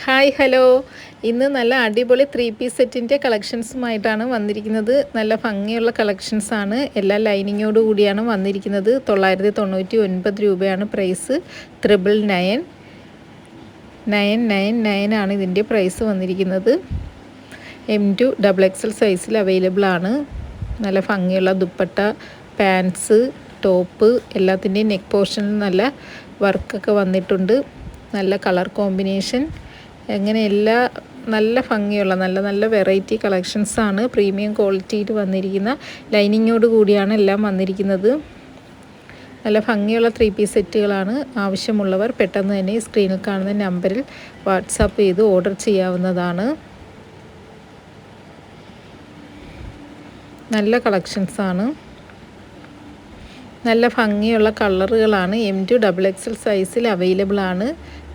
Hi hello ഇന്ന് നല്ല അടിപൊളി 3 പീസ് സെറ്റിൻ്റെ കളക്ഷൻസുമായിട്ടാണ് വന്നിരിക്കുന്നത്. നല്ല ഭംഗിയുള്ള കളക്ഷൻസാണ്. എല്ലാം ലൈനിങ്ങോട് കൂടിയാണ് വന്നിരിക്കുന്നത്. 999 രൂപയാണ് പ്രൈസ്. 999 ആണ് ഇതിൻ്റെ പ്രൈസ് വന്നിരിക്കുന്നത്. M2 XXL സൈസിൽ അവൈലബിൾ ആണ്. നല്ല ഭംഗിയുള്ള ദുപ്പട്ട, പാൻസ്, ടോപ്പ് എല്ലാത്തിൻ്റെയും നെക്ക് പോർഷനിൽ നല്ല വർക്കൊക്കെ വന്നിട്ടുണ്ട്. നല്ല കളർ കോമ്പിനേഷൻ, അങ്ങനെ നല്ല ഭംഗിയുള്ള നല്ല വെറൈറ്റി കളക്ഷൻസാണ്. പ്രീമിയം ക്വാളിറ്റിയിൽ വന്നിരിക്കുന്ന ലൈനിങ്ങോട് കൂടിയാണ് എല്ലാം വന്നിരിക്കുന്നത്. നല്ല ഭംഗിയുള്ള 3 പീസ് സെറ്റുകളാണ്. ആവശ്യമുള്ളവർ പെട്ടെന്ന് തന്നെ സ്ക്രീനിൽ കാണുന്ന നമ്പറിൽ വാട്സാപ്പ് ചെയ്ത് ഓർഡർ ചെയ്യാവുന്നതാണ്. നല്ല കളക്ഷൻസാണ്. നല്ല ഭംഗിയുള്ള കളറുകളാണ്. M2 XXL സൈസിൽ അവൈലബിൾ ആണ്.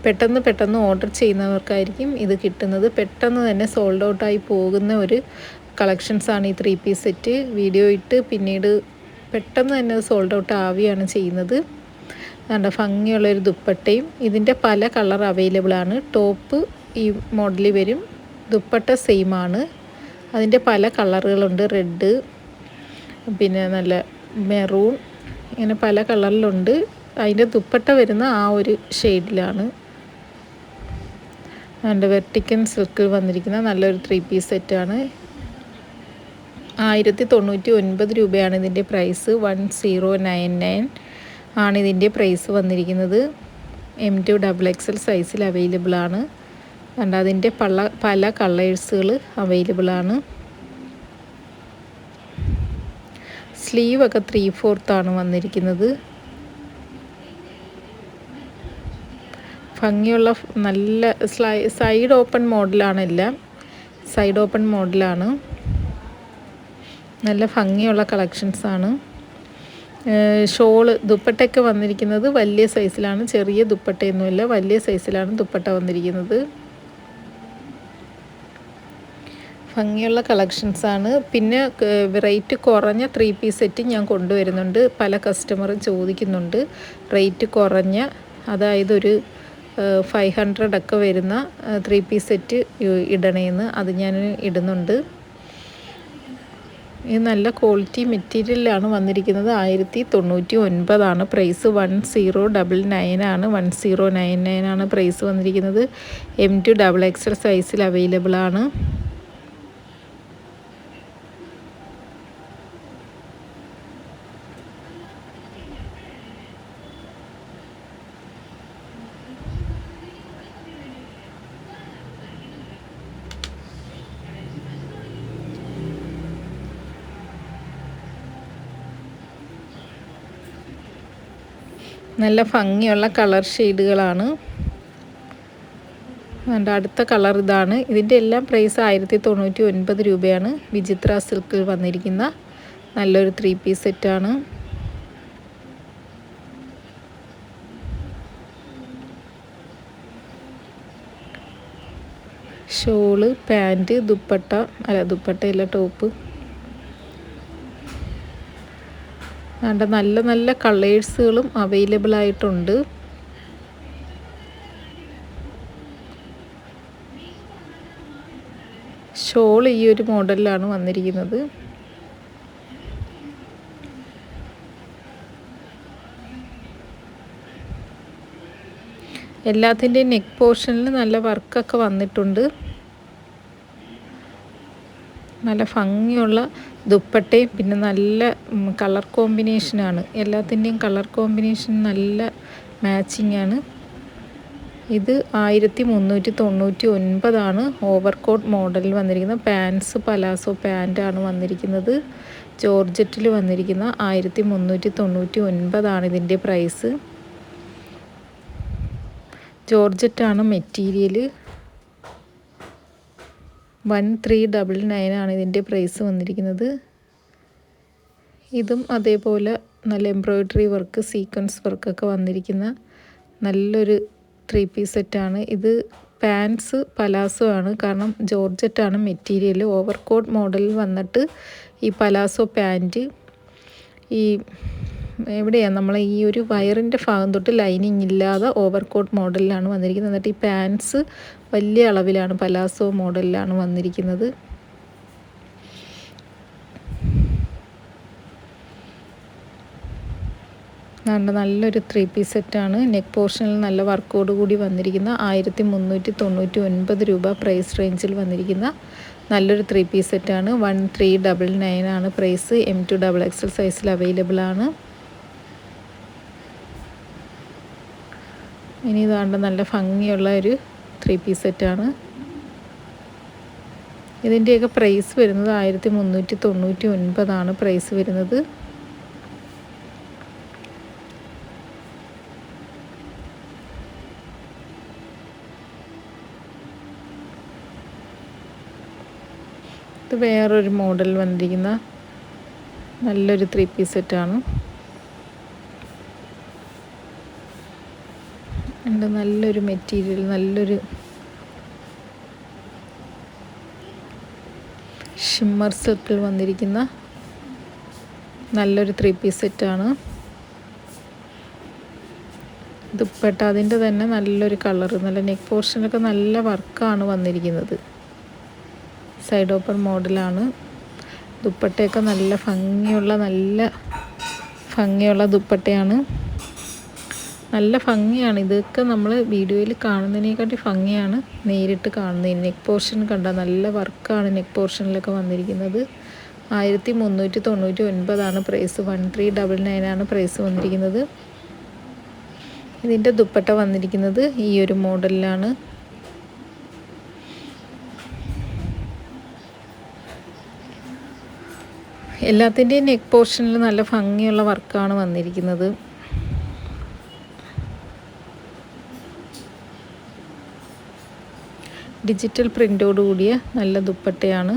പെട്ടെന്ന് ഓർഡർ ചെയ്യുന്നവർക്കായിരിക്കും ഇത് കിട്ടുന്നത്. പെട്ടെന്ന് തന്നെ സോൾഡ് ഔട്ടായി പോകുന്ന ഒരു കളക്ഷൻസാണ് ഈ 3 പീസ് സെറ്റ്. വീഡിയോ ഇട്ട് പിന്നീട് പെട്ടെന്ന് തന്നെ സോൾഡ് ഔട്ട് ആവുകയാണ് ചെയ്യുന്നത്. നല്ല ഭംഗിയുള്ളൊരു ദുപ്പട്ടയും ഇതിൻ്റെ പല കളർ അവൈലബിൾ ആണ്. ടോപ്പ് ഈ മോഡലിൽ വരും, ദുപ്പട്ട സെയിം ആണ്. അതിൻ്റെ പല കളറുകളുണ്ട്. റെഡ്, പിന്നെ നല്ല മെറൂൺ, ഇങ്ങനെ പല കളറിലുണ്ട്. അതിൻ്റെ ദുപ്പട്ട വരുന്ന ആ ഒരു ഷെയ്ഡിലാണ്. അതിൻ്റെ വെർട്ടിക്കൽ സിൽക്കിൽ വന്നിരിക്കുന്ന നല്ലൊരു 3 പീസ് സെറ്റാണ്. 1099 രൂപയാണ് ഇതിൻ്റെ പ്രൈസ്. 1099 ആണ് ഇതിൻ്റെ പ്രൈസ് വന്നിരിക്കുന്നത്. M2 XXL സൈസിൽ അവൈലബിൾ ആണ്. അതുകൊണ്ട് അതിൻ്റെ പല കളേഴ്സുകൾ അവൈലബിൾ ആണ്. സ്ലീവൊക്കെ 3/4 ആണ് വന്നിരിക്കുന്നത്. ഭംഗിയുള്ള നല്ല സൈഡ് ഓപ്പൺ മോഡലാണ്. എല്ലാം സൈഡ് ഓപ്പൺ മോഡലാണ്. നല്ല ഭംഗിയുള്ള കളക്ഷൻസാണ്. ഷോള് ദുപ്പട്ടയൊക്കെ വന്നിരിക്കുന്നത് വലിയ സൈസിലാണ്. ചെറിയ ദുപ്പട്ടയൊന്നുമില്ല, വലിയ സൈസിലാണ് ദുപ്പട്ട വന്നിരിക്കുന്നത്. ഭംഗിയുള്ള കളക്ഷൻസാണ്. പിന്നെ റേറ്റ് കുറഞ്ഞ 3 പീസ് സെറ്റ് ഞാൻ കൊണ്ടുവരുന്നുണ്ട്. പല കസ്റ്റമറും ചോദിക്കുന്നുണ്ട് റേറ്റ് കുറഞ്ഞ, അതായത് ഒരു 500 ഒക്കെ വരുന്ന 3 പീസ് സെറ്റ് ഇടണേന്ന്. അത് ഞാൻ ഇടുന്നുണ്ട്. ഇത് നല്ല ക്വാളിറ്റി മെറ്റീരിയലാണ് വന്നിരിക്കുന്നത്. 1099 ആണ് പ്രൈസ്. 1099 ആണ്. 1099 ആണ് പ്രൈസ് വന്നിരിക്കുന്നത്. M2 XXL സൈസിൽ അവൈലബിൾ ആണ്. നല്ല ഭംഗിയുള്ള കളർ ഷെയ്ഡുകളാണ്. അതിൻ്റെ അടുത്ത കളർ ഇതാണ്. ഇതിൻ്റെ എല്ലാം പ്രൈസ് 1099 രൂപയാണ്. വിചിത്ര സിൽക്കിൽ വന്നിരിക്കുന്ന നല്ലൊരു 3 പീസ് സെറ്റാണ്. ഷോള്, പാൻറ്റ്, ദുപ്പട്ടയല്ല ടോപ്പ്. അതുകൊണ്ട് നല്ല കളേഴ്സുകളും അവൈലബിൾ ആയിട്ടുണ്ട്. ഷോൾ ഈ ഒരു മോഡലിലാണ് വന്നിരിക്കുന്നത്. എല്ലാത്തിൻ്റെയും നെക്ക് പോർഷനിൽ നല്ല വർക്കൊക്കെ വന്നിട്ടുണ്ട്. നല്ല ഭംഗിയുള്ള ദുപ്പട്ടയും പിന്നെ നല്ല കളർ കോമ്പിനേഷനാണ്. എല്ലാത്തിൻ്റെയും കളർ കോമ്പിനേഷൻ നല്ല മാച്ചിങ് ആണ്. ഇത് 1399 ആണ്. ഓവർകോട്ട് മോഡലിൽ വന്നിരിക്കുന്ന പാൻസ്, പലാസോ പാൻറ്റാണ് വന്നിരിക്കുന്നത്. ജോർജറ്റിൽ വന്നിരിക്കുന്ന 1399 ആണ് ഇതിൻ്റെ പ്രൈസ്. ജോർജറ്റാണ് മെറ്റീരിയൽ. 1399 ആണ് ഇതിൻ്റെ പ്രൈസ് വന്നിരിക്കുന്നത്. ഇതും അതേപോലെ നല്ല എംബ്രോയ്ഡറി വർക്ക്, സീക്വൻസ് വർക്കൊക്കെ വന്നിരിക്കുന്ന നല്ലൊരു 3 പീസ് സെറ്റാണ്. ഇത് പാൻസ് പലാസോ ആണ്. കാരണം ജോർജറ്റാണ് മെറ്റീരിയൽ. ഓവർകോട്ട് മോഡലിൽ വന്നിട്ട് ഈ പലാസോ പാൻറ്റ് ഈ എവിടെയാണ് നമ്മൾ ഈ ഒരു വയറിൻ്റെ ഭാഗം തൊട്ട് ലൈനിങ് ഇല്ലാതെ ഓവർകോട്ട് മോഡലിലാണ് വന്നിരിക്കുന്നത്. എന്നിട്ട് ഈ പാൻസ് വലിയ അളവിലാണ്, പലാസോ മോഡലിലാണ് വന്നിരിക്കുന്നത്. നല്ലൊരു 3 പീസ് സെറ്റാണ്. നെക്ക് പോർഷനിൽ നല്ല വർക്കോട് കൂടി വന്നിരിക്കുന്ന 1399 രൂപ പ്രൈസ് റേഞ്ചിൽ വന്നിരിക്കുന്ന നല്ലൊരു 3 പീസ് സെറ്റാണ്. 1399 ആണ് പ്രൈസ്. M2 XXL സൈസിൽ അവൈലബിൾ ആണ്. ഇനി ഇതാണ്ട് നല്ല ഭംഗിയുള്ള ഒരു 3 പീസ് സെറ്റാണ്. ഇതിൻ്റെയൊക്കെ പ്രൈസ് വരുന്നത് 1399 ആണ് പ്രൈസ് വരുന്നത്. ഇത് വേറൊരു മോഡൽ വന്നിരിക്കുന്ന നല്ലൊരു 3 പീസ് സെറ്റാണ്. നല്ലൊരു മെറ്റീരിയൽ, നല്ലൊരു ഷിമ്മർ സിൽക്കിൽ വന്നിരിക്കുന്ന നല്ലൊരു 3 പീസ് സെറ്റാണ്. ദുപ്പട്ട അതിൻ്റെ തന്നെ നല്ലൊരു കളർ, നല്ല നെക്ക് പോർഷനൊക്കെ നല്ല വർക്കാണ് വന്നിരിക്കുന്നത്. സൈഡ് ഓപ്പൺ മോഡലാണ്. ദുപ്പട്ടയൊക്കെ നല്ല ഭംഗിയുള്ള ദുപ്പട്ടയാണ്. നല്ല ഭംഗിയാണ്. ഇതൊക്കെ നമ്മൾ വീഡിയോയിൽ കാണുന്നതിനെക്കാട്ടി ഭംഗിയാണ് നേരിട്ട് കാണുന്നത്. നെക്ക് പോർഷൻ കണ്ട നല്ല വർക്കാണ് നെക്ക് പോർഷനിലൊക്കെ വന്നിരിക്കുന്നത്. 1399 ആണ് പ്രൈസ്. 1399 ആണ് പ്രൈസ് വന്നിരിക്കുന്നത്. ഇതിൻ്റെ ദുപ്പട്ട വന്നിരിക്കുന്നത് ഈ ഒരു മോഡലിലാണ്. എല്ലാത്തിൻ്റെയും നെക്ക് പോർഷനിൽ നല്ല ഭംഗിയുള്ള വർക്കാണ് വന്നിരിക്കുന്നത്. ഡിജിറ്റൽ പ്രിൻ്റോട് കൂടിയ നല്ല ദുപ്പട്ടയാണ്.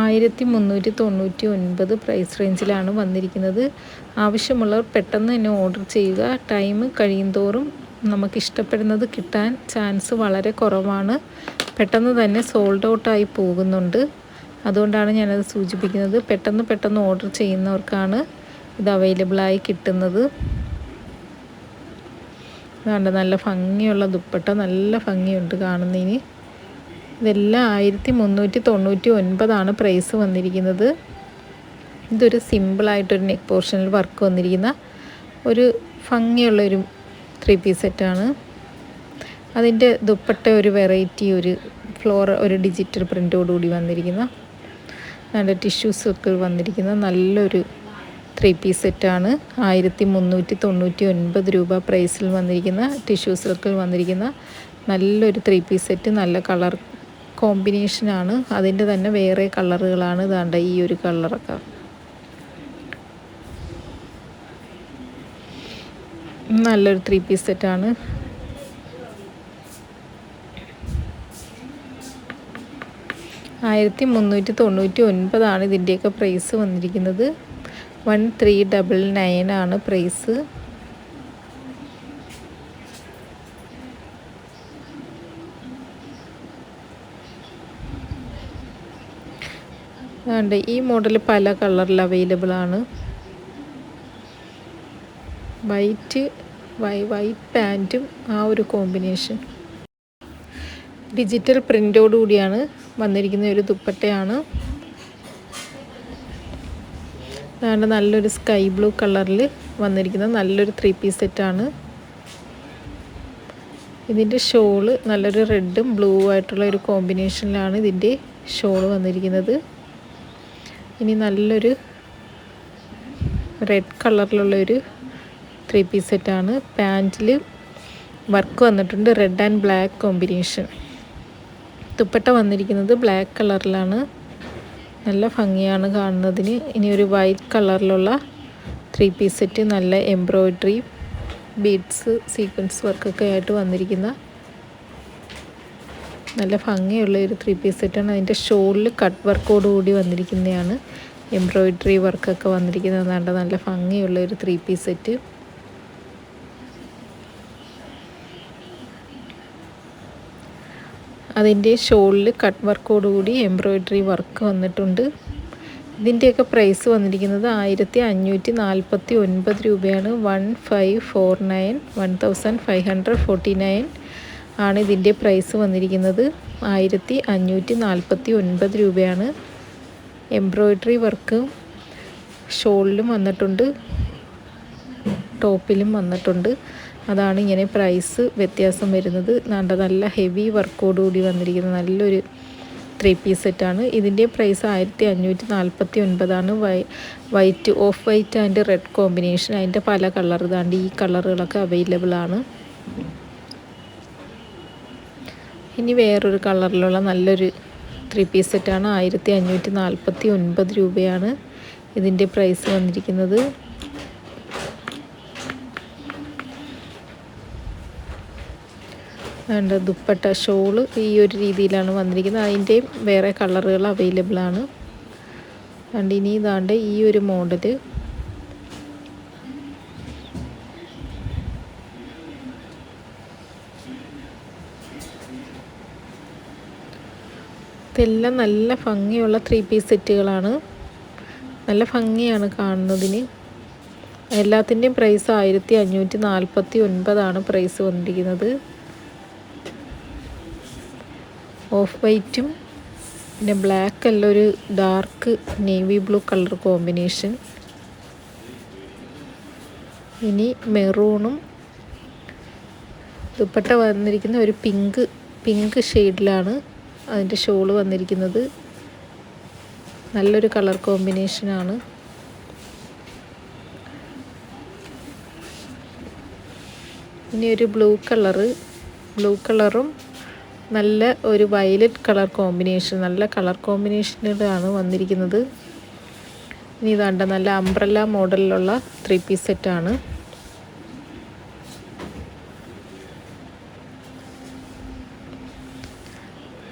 1399 പ്രൈസ് റേഞ്ചിലാണ് വന്നിരിക്കുന്നത്. ആവശ്യമുള്ളവർ പെട്ടെന്ന് തന്നെ ഓർഡർ ചെയ്യുക. ടൈം കഴിയുന്തോറും നമുക്കിഷ്ടപ്പെടുന്നത് കിട്ടാൻ ചാൻസ് വളരെ കുറവാണ്. പെട്ടെന്ന് തന്നെ സോൾഡ് ഔട്ടായി പോകുന്നുണ്ട്. അതുകൊണ്ടാണ് ഞാനത് സൂചിപ്പിക്കുന്നത്. പെട്ടെന്ന് ഓർഡർ ചെയ്യുന്നവർക്കാണ് ഇത് അവൈലബിളായി കിട്ടുന്നത്. അതുകൊണ്ട് നല്ല ഭംഗിയുള്ള ദുപ്പട്ട, നല്ല ഭംഗിയുണ്ട് കാണുന്നതിന്. ഇതെല്ലാം 1399 ആണ് പ്രൈസ് വന്നിരിക്കുന്നത്. ഇതൊരു സിമ്പിളായിട്ടൊരു നെക്ക് പോർഷനിൽ വർക്ക് വന്നിരിക്കുന്ന ഒരു ഭംഗിയുള്ളൊരു 3 പീസ് സെറ്റാണ്. അതിൻ്റെ ദുപ്പട്ട ഒരു വെറൈറ്റി, ഒരു ഡിജിറ്റൽ പ്രിൻ്റോടുകൂടി വന്നിരിക്കുന്ന നല്ല ടിഷ്യൂ സിൽക്കിൽ വന്നിരിക്കുന്ന നല്ലൊരു 3 പീസ് സെറ്റാണ്. 1399 രൂപ പ്രൈസിൽ വന്നിരിക്കുന്ന ടിഷ്യൂ സിൽക്കിൽ വന്നിരിക്കുന്ന നല്ലൊരു 3 പീസ് സെറ്റ്. നല്ല കളർ കോമ്പിനേഷനാണ്. അതിൻ്റെ തന്നെ വേറെ കളറുകളാണ്. ഇതാണ്ട ഈ ഒരു കളറൊക്കെ നല്ലൊരു 3 പീസ് സെറ്റാണ്. 1399 ആണ് ഇതിൻ്റെയൊക്കെ പ്രൈസ് വന്നിരിക്കുന്നത്. 1399 ആണ് പ്രൈസ്. അതുകൊണ്ട് ഈ മോഡൽ പല കളറിൽ അവൈലബിൾ ആണ്. വൈറ്റ് പാൻറ്റും ആ ഒരു കോമ്പിനേഷൻ ഡിജിറ്റൽ പ്രിൻ്റോട് കൂടിയാണ് വന്നിരിക്കുന്ന ഒരു ദുപ്പട്ടയാണ്. അതാണ് നല്ലൊരു സ്കൈ ബ്ലൂ കളറിൽ വന്നിരിക്കുന്ന നല്ലൊരു 3 പീസ് സെറ്റാണ്. ഇതിൻ്റെ ഷോള് നല്ലൊരു റെഡും ബ്ലൂ ആയിട്ടുള്ള ഒരു കോമ്പിനേഷനിലാണ് ഇതിൻ്റെ ഷോള് വന്നിരിക്കുന്നത്. ഇനി നല്ലൊരു റെഡ് കളറിലുള്ളൊരു 3 പീസ് സെറ്റാണ്. പാൻറ്റിൽ വർക്ക് വന്നിട്ടുണ്ട്, red and black combination. Dupatta വന്നിരിക്കുന്നത് ബ്ലാക്ക് കളറിലാണ്. നല്ല ഭംഗിയാണ് കാണുന്നതിന്. ഇനി ഒരു വൈറ്റ് കളറിലുള്ള 3 പീസ് സെറ്റ്, നല്ല എംബ്രോയ്ഡറി ബീഡ്സ് സീക്വൻസ് വർക്കൊക്കെ ആയിട്ട് വന്നിരിക്കുന്ന നല്ല ഭംഗിയുള്ള ഒരു 3 പീസ് സെറ്റാണ്. അതിൻ്റെ ഷോളിൽ കട്ട് വർക്കോട് കൂടി വന്നിരിക്കുന്നതാണ്. എംബ്രോയ്ഡറി വർക്കൊക്കെ വന്നിരിക്കുന്നതാണ്. നല്ല ഭംഗിയുള്ള ഒരു 3 പീസ് സെറ്റ്. അതിൻ്റെ ഷോളിൽ കട്ട് വർക്കോട് കൂടി എംബ്രോയ്ഡറി വർക്ക് വന്നിട്ടുണ്ട്. ഇതിൻ്റെയൊക്കെ പ്രൈസ് വന്നിരിക്കുന്നത് 1549 രൂപയാണ്. 1549 1549 ആണ് ഇതിൻ്റെ പ്രൈസ് വന്നിരിക്കുന്നത്. 1549 രൂപയാണ്. എംബ്രോയ്ഡറി വർക്ക് ഷോളിലും വന്നിട്ടുണ്ട്, ടോപ്പിലും വന്നിട്ടുണ്ട്. അതാണ് ഇങ്ങനെ പ്രൈസ് വ്യത്യാസം വരുന്നത്. നല്ല ഹെവി വർക്കോടുകൂടി വന്നിരിക്കുന്ന നല്ലൊരു 3 പീസ് സെറ്റാണ്. ഇതിൻ്റെ പ്രൈസ് 1549 ആണ്. White, of white and red combination. അതിൻ്റെ പല കളർ ഇതാണ്ട് ഈ കളറുകളൊക്കെ അവൈലബിൾ ആണ്. ഇനി വേറൊരു കളറിലുള്ള നല്ലൊരു 3 പീസ് സെറ്റാണ്. 1549 രൂപയാണ് ഇതിൻ്റെ പ്രൈസ് വന്നിരിക്കുന്നത്. വേണ്ട ദുപ്പട്ട ഷോള് ഈ ഒരു രീതിയിലാണ് വന്നിരിക്കുന്നത്. അതിൻ്റെ വേറെ കളറുകൾ അവൈലബിൾ ആണ്. അതുകൊണ്ട് ഇനി ഇതാണ്ട് ഈ ഒരു മോഡല് ഇതെല്ലാം നല്ല ഭംഗിയുള്ള 3 പീസ് സെറ്റുകളാണ്. നല്ല ഭംഗിയാണ് കാണുന്നതിന്. എല്ലാത്തിൻ്റെയും പ്രൈസ് 1549 ആണ് പ്രൈസ് വന്നിരിക്കുന്നത്. ഓഫ് വൈറ്റും പിന്നെ ബ്ലാക്ക് അല്ല, ഒരു dark navy blue colour combination. ഇനി മെറൂണും ദുപ്പട്ട വന്നിരിക്കുന്ന ഒരു പിങ്ക് ഷെയ്ഡിലാണ് അതിൻ്റെ ഷോള് വന്നിരിക്കുന്നത്. നല്ലൊരു കളർ കോമ്പിനേഷനാണ്. ഇനി ഒരു ബ്ലൂ കളറും നല്ല ഒരു വയലറ്റ് കളർ കോമ്പിനേഷൻ, നല്ല കളർ കോമ്പിനേഷനിലാണ് വന്നിരിക്കുന്നത്. ഇനി ഇതാണ്ട നല്ല അംബ്രല്ല മോഡലിലുള്ള 3 പീസ് സെറ്റാണ്.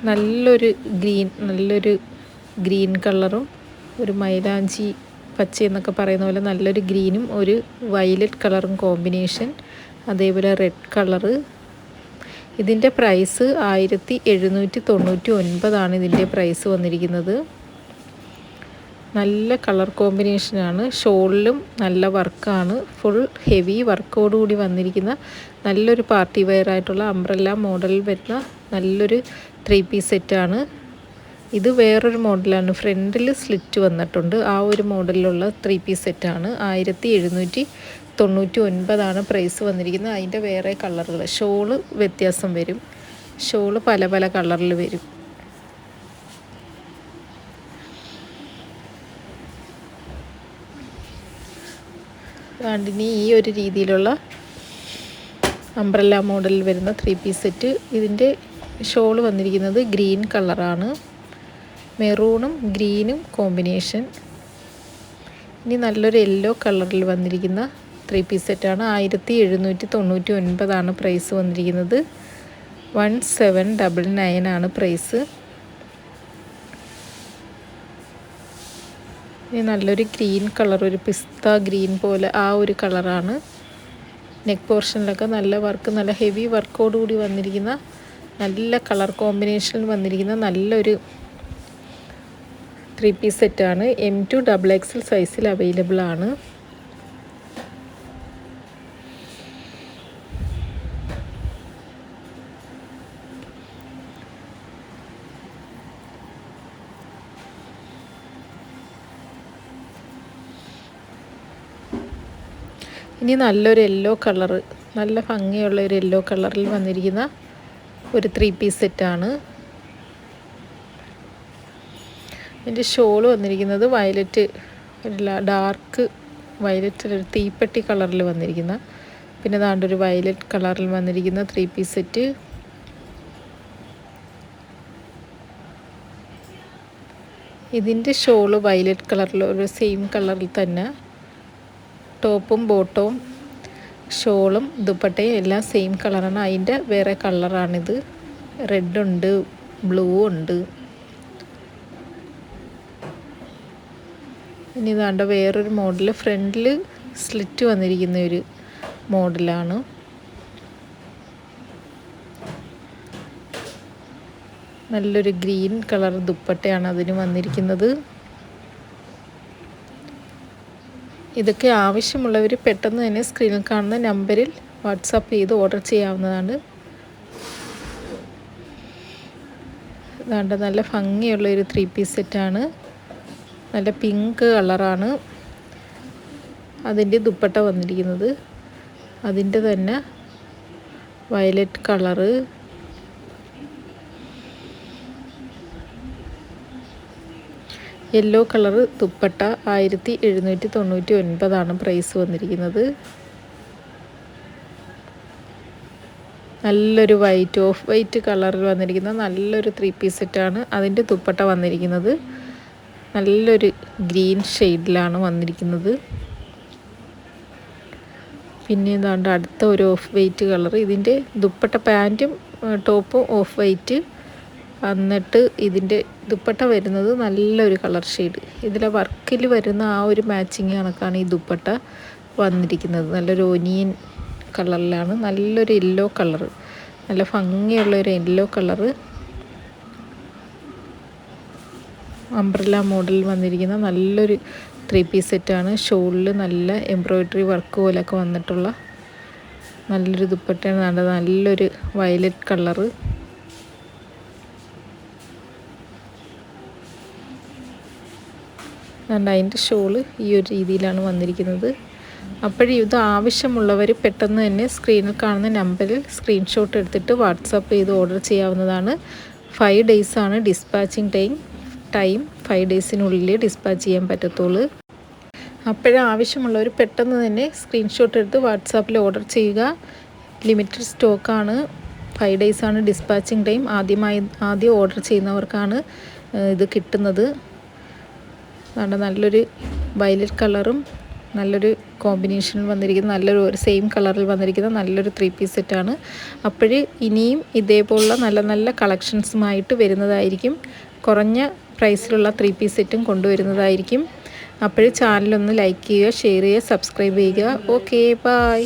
നല്ലൊരു ഗ്രീൻ കളറും ഒരു മൈലാഞ്ചി പച്ച എന്നൊക്കെ പറയുന്ന പോലെ നല്ലൊരു ഗ്രീനും ഒരു വയലറ്റ് കളറും കോമ്പിനേഷൻ. അതേപോലെ റെഡ് കളറ്. ഇതിൻ്റെ പ്രൈസ് 1799 ആണ് ഇതിൻ്റെ പ്രൈസ് വന്നിരിക്കുന്നത്. നല്ല കളർ കോമ്പിനേഷനാണ്. ഷോളിലും നല്ല വർക്കാണ്. ഫുൾ ഹെവി വർക്കോടുകൂടി വന്നിരിക്കുന്ന നല്ലൊരു പാർട്ടി വെയർ ആയിട്ടുള്ള അംബ്രല്ല മോഡലിൽ വരുന്ന നല്ലൊരു 3 പീസ് സെറ്റാണ്. ഇത് വേറൊരു മോഡലാണ്. ഫ്രണ്ടിൽ സ്ലിറ്റ് വന്നിട്ടുണ്ട്. ആ ഒരു മോഡലിലുള്ള 3 പീസ് സെറ്റാണ്. 1799 ആണ് പ്രൈസ് വന്നിരിക്കുന്നത്. അതിൻ്റെ വേറെ കളറുകൾ, ഷോള് വ്യത്യാസം വരും. ഷോള് പല പല കളറിൽ വരും. ഇനി ഈ ഒരു രീതിയിലുള്ള അംബ്രല്ല മോഡലിൽ വരുന്ന 3 പീസ് സെറ്റ്. ഇതിൻ്റെ ഷോള് വന്നിരിക്കുന്നത് ഗ്രീൻ കളറാണ്. മെറൂണും ഗ്രീനും കോമ്പിനേഷൻ. ഇനി നല്ലൊരു യെല്ലോ കളറിൽ വന്നിരിക്കുന്ന 3 പീസ് സെറ്റാണ്. 1799 ആണ് പ്രൈസ് വന്നിരിക്കുന്നത്. 1799 ആണ് പ്രൈസ്. ഇനി നല്ലൊരു ഗ്രീൻ കളർ, ഒരു പിസ്ത ഗ്രീൻ പോലെ ആ ഒരു കളറാണ്. നെക്ക് പോർഷനിലൊക്കെ നല്ല വർക്ക്, നല്ല ഹെവി വർക്കോടുകൂടി വന്നിരിക്കുന്ന നല്ല കളർ കോമ്പിനേഷനിൽ വന്നിരിക്കുന്ന നല്ലൊരു 3 പീസ് സെറ്റാണ്. M2 XXL സൈസിൽ അവൈലബിൾ ആണ്. ഇനി നല്ലൊരു യെല്ലോ കളറ്, നല്ല ഭംഗിയുള്ള ഒരു യെല്ലോ കളറിൽ വന്നിരിക്കുന്ന ഒരു 3 പീസ് സെറ്റാണ്. ഇതിൻ്റെ ഷോള് വന്നിരിക്കുന്നത് വയലറ്റ്, ഡാർക്ക് വയലറ്റ്, ഒരു തീപ്പെട്ടി കളറിൽ വന്നിരിക്കുന്ന, പിന്നെ ദാണ്ടൊരു വയലറ്റ് കളറിൽ വന്നിരിക്കുന്ന 3 പീസ് സെറ്റ്. ഇതിൻ്റെ ഷോള് വയലറ്റ് കളറിൽ, ഒരു സെയിം കളറിൽ തന്നെ ടോപ്പും ബോട്ടവും ഷോളും ദുപ്പട്ടയും എല്ലാം സെയിം കളറാണ്. അതിൻ്റെ വേറെ കളറാണിത്. റെഡ് ഉണ്ട്, ബ്ലൂ ഉണ്ട്. ഇനി ഇതാണ്ട് വേറൊരു മോഡൽ, ഫ്രണ്ടിൽ സ്ലിറ്റ് വന്നിരിക്കുന്ന ഒരു മോഡലാണ്. നല്ലൊരു ഗ്രീൻ കളർ ദുപ്പട്ടയാണ് അതിന് വന്നിരിക്കുന്നത്. ഇതൊക്കെ ആവശ്യമുള്ളവർ പെട്ടെന്ന് തന്നെ സ്ക്രീനിൽ കാണുന്ന നമ്പറിൽ വാട്സാപ്പ് ചെയ്ത് ഓർഡർ ചെയ്യാവുന്നതാണ്. അതാണ്ട് നല്ല ഭംഗിയുള്ളൊരു 3 പീസ് സെറ്റാണ്. നല്ല പിങ്ക് കളറാണ് അതിൻ്റെ ദുപ്പട്ട വന്നിരിക്കുന്നത്. അതിൻ്റെ തന്നെ violet colour, yellow colour dupatta 1799 price വന്നിരിക്കുന്നത്. നല്ലൊരു വൈറ്റ്, ഓഫ് വൈറ്റ് കളറിൽ വന്നിരിക്കുന്ന നല്ലൊരു 3 പീസ് സെറ്റാണ്. അതിൻ്റെ ദുപ്പട്ട വന്നിരിക്കുന്നത് നല്ലൊരു ഗ്രീൻ ഷെയ്ഡിലാണ് വന്നിരിക്കുന്നത്. പിന്നെ ഏതാണ്ട് അടുത്ത ഒരു ഓഫ് വൈറ്റ് കളർ. ഇതിൻ്റെ ദുപ്പട്ട പാൻറ്റും ടോപ്പും ഓഫ് വൈറ്റ്, എന്നിട്ട് ഇതിൻ്റെ ദുപ്പട്ട വരുന്നത് നല്ലൊരു കളർ ഷെയ്ഡ്. ഇതിലെ വർക്കിൽ വരുന്ന ആ ഒരു മാച്ചിങ് കണക്കാണ് ഈ ദുപ്പട്ട വന്നിരിക്കുന്നത്. നല്ലൊരു ഓനിയൻ കളറിലാണ്, നല്ലൊരു യെല്ലോ കളറ്, നല്ല ഭംഗിയുള്ളൊരു യെല്ലോ കളറ്. അംബ്രല്ല മോഡലിൽ വന്നിരിക്കുന്ന നല്ലൊരു 3 പീസ് സെറ്റാണ്. ഷോളിൽ നല്ല എംബ്രോയ്ഡറി വർക്ക് പോലെയൊക്കെ വന്നിട്ടുള്ള നല്ലൊരു ദുപ്പട്ടയാണ്. നല്ലൊരു വയലറ്റ് കളറ്. അതിൻ്റെ ഷോള് ഈ ഒരു രീതിയിലാണ് വന്നിരിക്കുന്നത്. അപ്പോഴും ഇത് ആവശ്യമുള്ളവർ പെട്ടെന്ന് തന്നെ സ്ക്രീനിൽ കാണുന്ന നമ്പറിൽ സ്ക്രീൻഷോട്ട് എടുത്തിട്ട് വാട്സാപ്പ് ചെയ്ത് ഓർഡർ ചെയ്യാവുന്നതാണ്. 5 ഡേയ്സാണ് ഡിസ്പാച്ചിങ് ടൈം. 5 ഡേയ്സിനുള്ളിൽ ഡിസ്പാച്ച് ചെയ്യാൻ പറ്റത്തുള്ളൂ. അപ്പോഴും ആവശ്യമുള്ളവർ പെട്ടെന്ന് തന്നെ സ്ക്രീൻഷോട്ട് എടുത്ത് വാട്സാപ്പിൽ ഓർഡർ ചെയ്യുക. ലിമിറ്റഡ് സ്റ്റോക്കാണ്. 5 ഡേയ്സാണ് ഡിസ്പാച്ചിങ് ടൈം. ആദ്യം ഓർഡർ ചെയ്യുന്നവർക്കാണ് ഇത് കിട്ടുന്നത്. നല്ലൊരു വയലറ്റ് കളറും നല്ലൊരു കോമ്പിനേഷനിൽ വന്നിരിക്കുന്ന നല്ലൊരു സെയിം കളറിൽ വന്നിരിക്കുന്ന നല്ലൊരു 3 പീസ് സെറ്റാണ്. അപ്പോഴ് ഇനിയും ഇതേപോലുള്ള നല്ല നല്ല കളക്ഷൻസുമായിട്ട് വരുന്നതായിരിക്കും. കുറഞ്ഞ പ്രൈസിലുള്ള 3 പീസ് സെറ്റും കൊണ്ടുവരുന്നതായിരിക്കും. അപ്പോഴ് ചാനലൊന്ന് ലൈക്ക് ചെയ്യുക, ഷെയർ ചെയ്യുക, സബ്സ്ക്രൈബ് ചെയ്യുക. Okay, by.